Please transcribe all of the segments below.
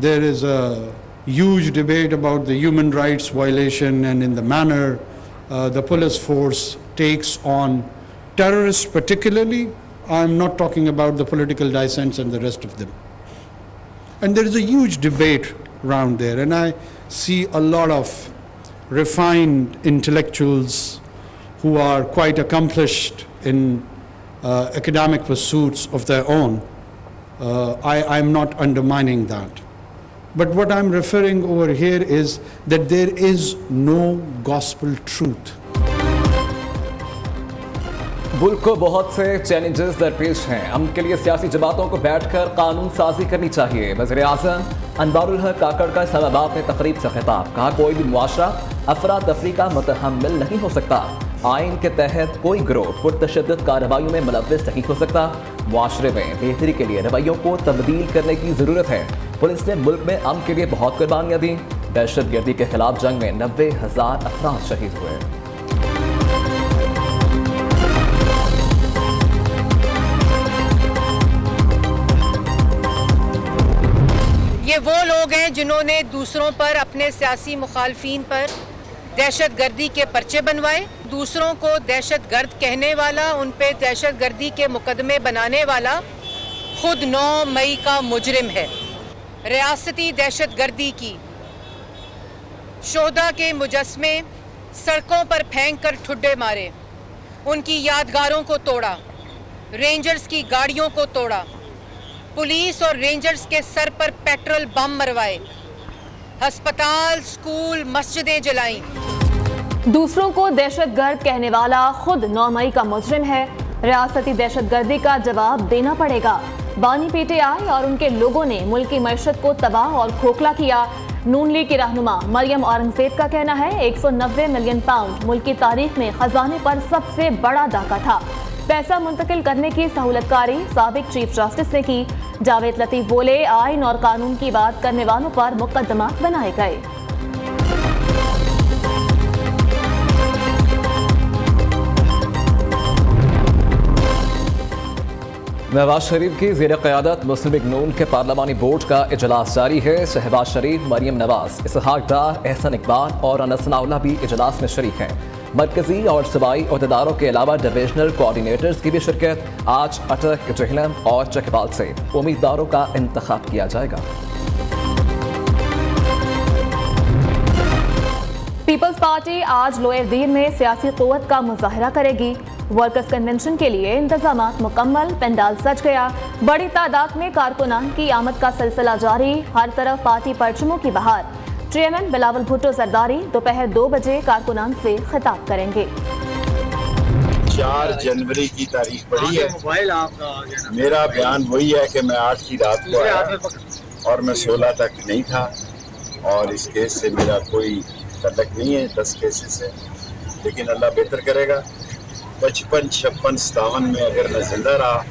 there is a huge debate about the human rights violation and in the manner the police force takes on terrorists particularly. I'm not talking about the political dissents and the rest of them. And there is a huge debate around there, and I see a lot of refined intellectuals who are quite accomplished in academic pursuits of their own. I'm not undermining that. But what I'm referring over here is that there is no gospel truth. मुल्क को बहुत से challenges दरपेश हैं। हम के लिए सियासी जमातों को बैठकर कानून साजी करनी चाहिए। वज़ीर आज़म अनवारुल हक काकड़ का इस्लामाबाद में तकरीब से खिताब। कहा, कोई भी मुआशरा अफरा तफरी का मुतहम्मिल नहीं हो सकता। आइन के तहत कोई गिरोह पुरतशद्दुद कार्रवाइयों में मुलव्वस नहीं हो सकता। मुआशरे में बेहतरी के लिए रवैयों को तब्दील करने की ज़रूरत है। पुलिस ने मुल्क में अमन के लिए बहुत कुर्बानियाँ दी। दहशतगर्दी के खिलाफ जंग में 90,000 अफराद शहीद हुए। ये वो लोग हैं जिन्होंने दूसरों पर, अपने सियासी मुखालफीन पर दहशतगर्दी के पर्चे बनवाए, दूसरों को दहशतगर्द कहने वाला, उन पे दहशतगर्दी के मुकदमे बनाने वाला खुद 9 मई का मुजरिम है। रियासती दहशतगर्दी की शोहदा के मुजस्मे सड़कों पर फेंक कर ठुड्डे मारे, उनकी यादगारों को तोड़ा, रेंजर्स की गाड़ियों को तोड़ा, पुलिस और रेंजर्स के सर पर पेट्रोल बम मरवाए, अस्पताल, स्कूल, मस्जिदें जलाई। दूसरों को दहशतगर्द कहने वाला खुद 9 मई का मुजरिम है। रियासती दहशतगर्दी का जवाब देना पड़ेगा। बानी पीटीआई और उनके लोगों ने मुल्क की मईशत को तबाह और खोखला किया। नून लीग की रहनुमा मरियम औरंगजेब का कहना है 190 मिलियन पाउंड मुल्क की तारीख में खजाने पर सबसे बड़ा डाका था। पैसा मुंतकिल करने की सहूलतकारी साबिक चीफ जस्टिस ने की। जावेद लतीफ बोले, आइन और कानून की बात करने वालों पर मुकदमा बनाए गए। नवाज शरीफ की ज़ेर क़यादत मुस्लिम लीग नून के पार्लिमानी बोर्ड का इजलास जारी है। शहबाज शरीफ, मरियम नवाज, इसहाक डार, एहसन इकबाल और अनस सनाउल्लाह भी इजलास में शरीक हैं। मरकजी और सूबाई अहदेदारों के अलावा डिविजनल कोऑर्डिनेटर्स की भी शिरकत। आज अटक, जहलम और चकबाल से उम्मीदवारों का इंतखाब किया जाएगा। पीपल्स पार्टी आज लोअर दीन में सियासी क़ुव्वत का मुजाहरा करेगी। वर्कर्स कन्वेंशन के लिए इंतजामात मुकम्मल, पेंडाल सज गया। बड़ी तादाद में कारकुनान की आमद का सिलसिला जारी। हर तरफ पार्टी परचमों की बहार। चेयरमैन बिलावल भुट्टो जरदारी दोपहर 2 बजे कारकुनान से खिताब करेंगे। 4 जनवरी की तारीख पड़ी है। मेरा बयान वही है कि मैं 8 की रात को आया और मैं 16 तक नहीं था, और इस केस से मेरा कोई तल्लक नहीं है 10 केसेस से। लेकिन अल्लाह बेहतर करेगा। 55, 56, 57 में अगर मैं जिंदा रहा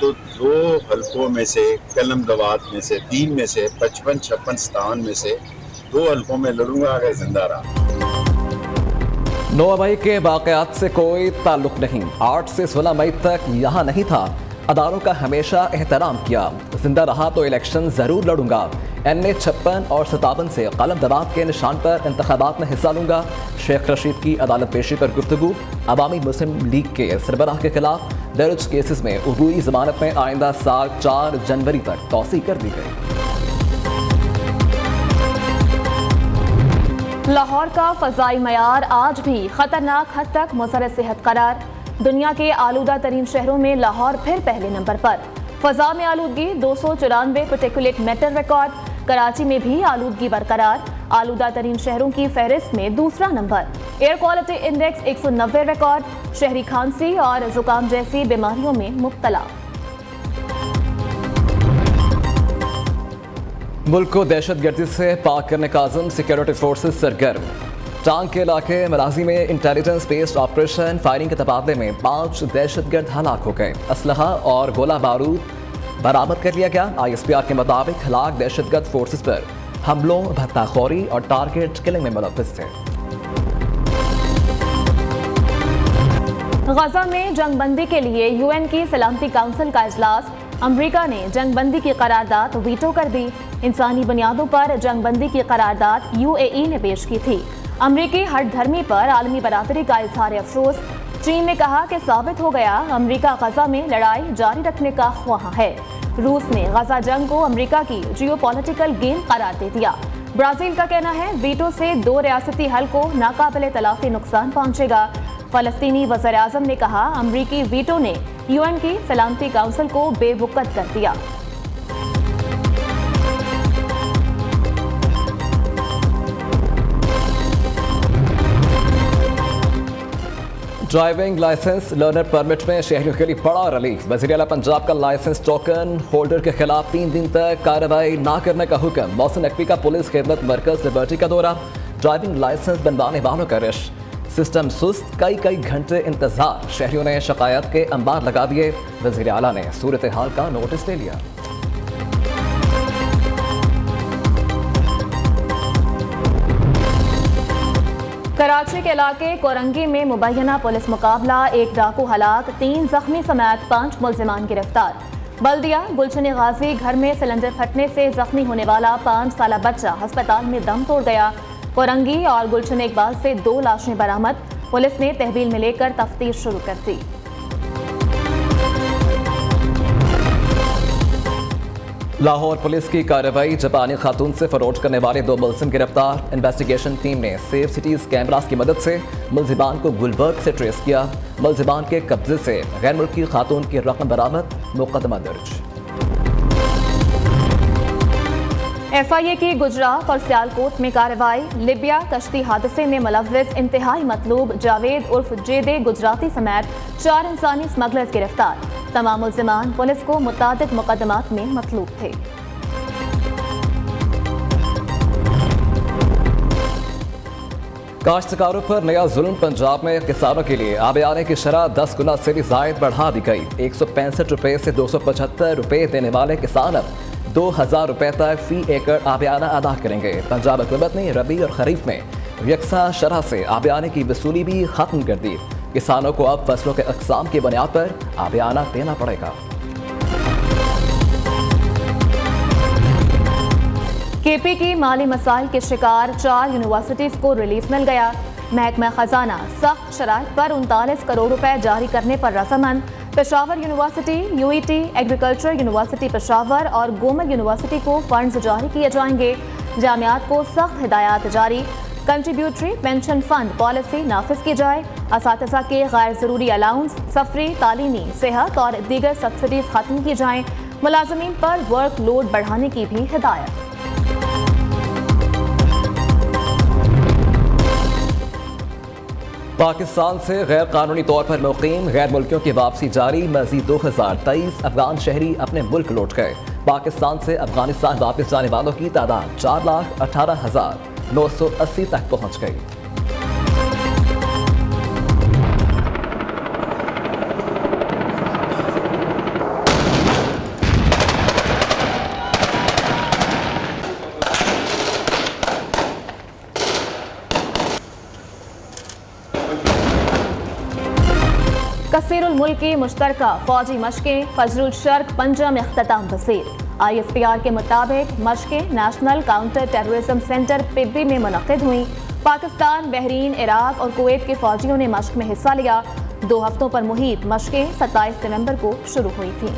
तो 2 हल्कों में से, कलम दवात में से 3 में से, 55, 56, 57 में से 2 हल्कों में लड़ूंगा अगर जिंदा रहा। 9 मई के वाक़यात से कोई ताल्लुक नहीं। 8 से 16 मई तक यहाँ नहीं था। अदारों का हमेशा एहतराम किया। जिंदा रहा तो इलेक्शन ज़रूर लड़ूंगा। NA 56 और 57 से कलम दवात के निशान पर इंतखाबात में हिस्सा लूंगा। शेख रशीद की अदालत पेशी पर गुफ्तगू। अवामी मुस्लिम लीग के सरबराह के खिलाफ दर्ज केसेस में उबूरी जमानत में आइंदा साल 4 जनवरी तक तौसीह कर दी गई। लाहौर का फ़ज़ाई मयार आज भी खतरनाक हद तक मुज़र सेहत करार। दुनिया के आलूदा तरीन शहरों में लाहौर फिर पहले नंबर पर। फ़ज़ा में आलूदगी 294 पार्टिकुलेट मैटर रिकॉर्ड। कराची में भी आलूदगी बरकरार। आलूदा तरीन शहरों की फहरिस्त में दूसरा number. Air quality index 190 record. शहरी खांसी और जुकाम जैसी बीमारियों में मुब्तला। मुल्क को दहशतगर्दी से पाक करने का आज़म। Security forces सरगर्म। टांग के इलाके मराजी में इंटेलिजेंस बेस्ड ऑपरेशन फायरिंग के तबादले में 5 दहशतगर्द हलाक हो गए। असलहा और गोला बारूद बरामद कर लिया गया। ISPR के मुताबिक हलाक दहशतगर्द फोर्सेस पर हमलों, भत्ताखोरी और टारगेट किलिंग में मुलव्वस थे। गजा में जंगबंदी के लिए UN की सलामती काउंसिल का इजलास। अमेरिका ने जंगबंदी की करारदाद वीटो कर दी। इंसानी बुनियादों पर जंगबंदी की करारदाद यूएई ने पेश की थी। अमेरिकी हठधर्मी पर आलमी बरादरी का इजहार अफसोस। चीन ने कहा कि साबित हो गया अमेरिका गजा में लड़ाई जारी रखने का ख्वाह है। रूस ने गजा जंग को अमेरिका की जियोपॉलिटिकल गेम करार दे दिया। ब्राजील का कहना है वीटो से 2 रियासती हल को नाकाबिले तलाफी नुकसान पहुंचेगा। फलस्तीनी वज़ीर-ए-आज़म ने कहा अमरीकी वीटो ने यूएन की सलामती काउंसिल को बेवकूफ़ कर दिया। ड्राइविंग लाइसेंस लर्नर परमिट में शहरियों के लिए बड़ा रिलीफ। वज़ीर आला पंजाब का लाइसेंस टोकन होल्डर के खिलाफ 3 दिन तक कार्रवाई न करने का हुक्म। मोहसिन नकवी का पुलिस खिदमत मरकज लिबर्टी का दौरा। ड्राइविंग लाइसेंस बनवाने वालों का रश। सिस्टम सुस्त, कई घंटे इंतजार। शहरियों ने शिकायत के अंबार लगा दिए। वज़ीर आला ने सूरत हाल का नोटिस ले लिया। कराची के इलाके कोरंगी में मुबैना पुलिस मुकाबला, 1 डाकू हलाक, 3 जख्मी समेत 5 मुल्जिमान गिरफ्तार। बल्दिया गुलशन गाजी घर में सिलेंडर फटने से जख्मी होने वाला 5 साला बच्चा अस्पताल में दम तोड़ गया। कोरंगी और गुलशन इकबाल से 2 लाशें बरामद। पुलिस ने तहवील में लेकर तफ्तीश शुरू कर दी। लाहौर पुलिस की कार्रवाई, जापानी खातून से फरोख्त करने वाले 2 मुल्जिम गिरफ्तार। इन्वेस्टिगेशन टीम ने सेफ सिटीज कैमरास की मदद से मुल्जिमान को गुलबर्ग से ट्रेस किया। मुल्जिमान के कब्जे से गैर मुल्की खातून की रकम बरामद, मुकदमा दर्ज। FIA की गुजरात और सियालकोट में कार्रवाई। लिबिया कश्ती हादसे में मुलव्विस इंतहाई मतलूब जावेद उर्फ जेदे गुजराती समेत 4 इंसानी स्मगलर्स गिरफ्तार। तमाम मुल्जिमान पुलिस को मुतादिद मुकदमात में मतलूब थे। काश्तकारों पर नया जुल्म। पंजाब में किसानों के लिए आबियाने की शरह 10 गुना से भी जायद बढ़ा दी गई। 165 रुपए से 275 रुपए देने वाले किसान अब 2000 रुपए तक फी एकड़ आबियाना अदा करेंगे। पंजाब हुकूमत ने रबी और खरीफ में यकसा शरह से आबियाने की वसूली भी खत्म कर दी। किसानों को अब फसलों के अक़साम की बुनियाद पर आबियाना देना पड़ेगा। केपी की माली मसाइल के शिकार 4 यूनिवर्सिटीज को रिलीफ मिल गया। महकमा खजाना सख्त शराइत पर 39 करोड़ रुपए जारी करने पर रजामंद। Peshawar university, UET, agriculture university Peshawar और गोमल यूनिवर्सिटी को फंड्स जारी किए जाएंगे। जामियात को सख्त हिदायत जारी। कंट्रीब्यूटरी पेंशन फंड पॉलिसी नाफिज की जाए। असातिज़ा के गैर ज़रूरी अलाउंस, सफरी, तालीमी, सेहत और दीगर सब्सिडीज खत्म की जाएं। मुलाजमीन पर वर्क लोड बढ़ाने की भी हिदायत। पाकिस्तान से गैर कानूनी तौर पर मुकीम गैर मुल्कियों की वापसी जारी। मज़ीद 2023 अफगान शहरी अपने मुल्क लौट गए। पाकिस्तान से अफगानिस्तान वापस जाने वालों की तादाद 4,18,980 तक पहुँच गई। कसीरुल मुल्की मुश्तरका फौजी मशकें फजरुल शर्क पंजा में इख्तिताम पसीर। ISPR के मुताबिक मशकें नेशनल काउंटर टेररिज्म सेंटर पिब्बी में मुनक़िद हुई। पाकिस्तान, बहरीन, इराक और कुवैत के फौजियों ने मशक में हिस्सा लिया। 2 हफ्तों पर मुहित मशकें 27 नवंबर को शुरू हुई थी।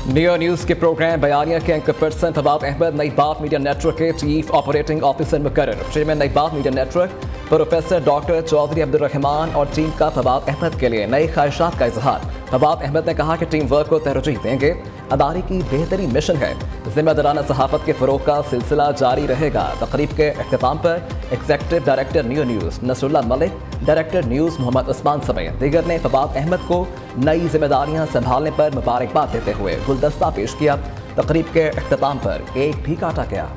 नियो न्यूज़ के प्रोग्राम बयानिया के anchor person Fawad Ahmed Nai Baat media network के चीफ ऑपरेटिंग ऑफिसर मुकर्रर। Chairman Nai Baat media network professor doctor Chaudhry Abdul Rahman और टीम का फवाद अहमद के लिए नई ख्वाहिशात का इजहार। फवाद अहमद ने कहा कि टीम वर्क को तरजीह देंगे। अदारे की बेहतरीन मिशन है। जिम्मेदाराना सहाफत के फ़रोग़ का सिलसिला जारी रहेगा। तकरीब के अख्तिताम पर executive director Neo News Nasrullah Malik, director news Muhammad Usman समेत दीगर ने फवाद अहमद को नई जिम्मेदारियां संभालने पर मुबारकबाद देते हुए गुलदस्ता पेश किया। तकरीब के अख्तिताम पर केक भी काटा गया।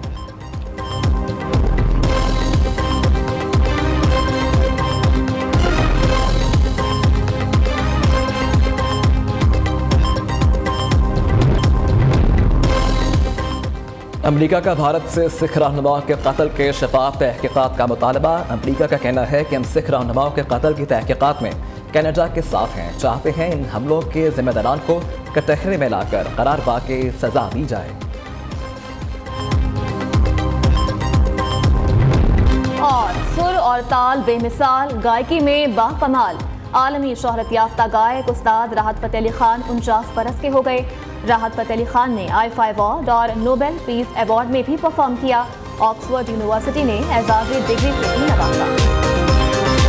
अमेरिका का भारत से सिख रहनुमाओं के कत्ल के शफाफ तहकीकात का मुतालबा। अमेरिका का कहना है कि हम सिख रहनुमाओं के कत्ल की तहकीकात में कनाडा के साथ हैं, चाहते हैं इन हमलों के जिम्मेदारान को कटहरे में लाकर करार पाके सजा दी जाए। और सुर और ताल बेमिसाल, गायकी में बाकमाल, आलमी शोहरत याफ्ता गायक उस्ताद राहत फ़तेह अली खान 49 बरस के हो गए। राहत फ़तेह अली खान ने आईफा अवार्ड और नोबेल पीस अवार्ड में भी परफॉर्म किया। ऑक्सफोर्ड यूनिवर्सिटी ने एजाज़ी डिग्री से भी नवाजा।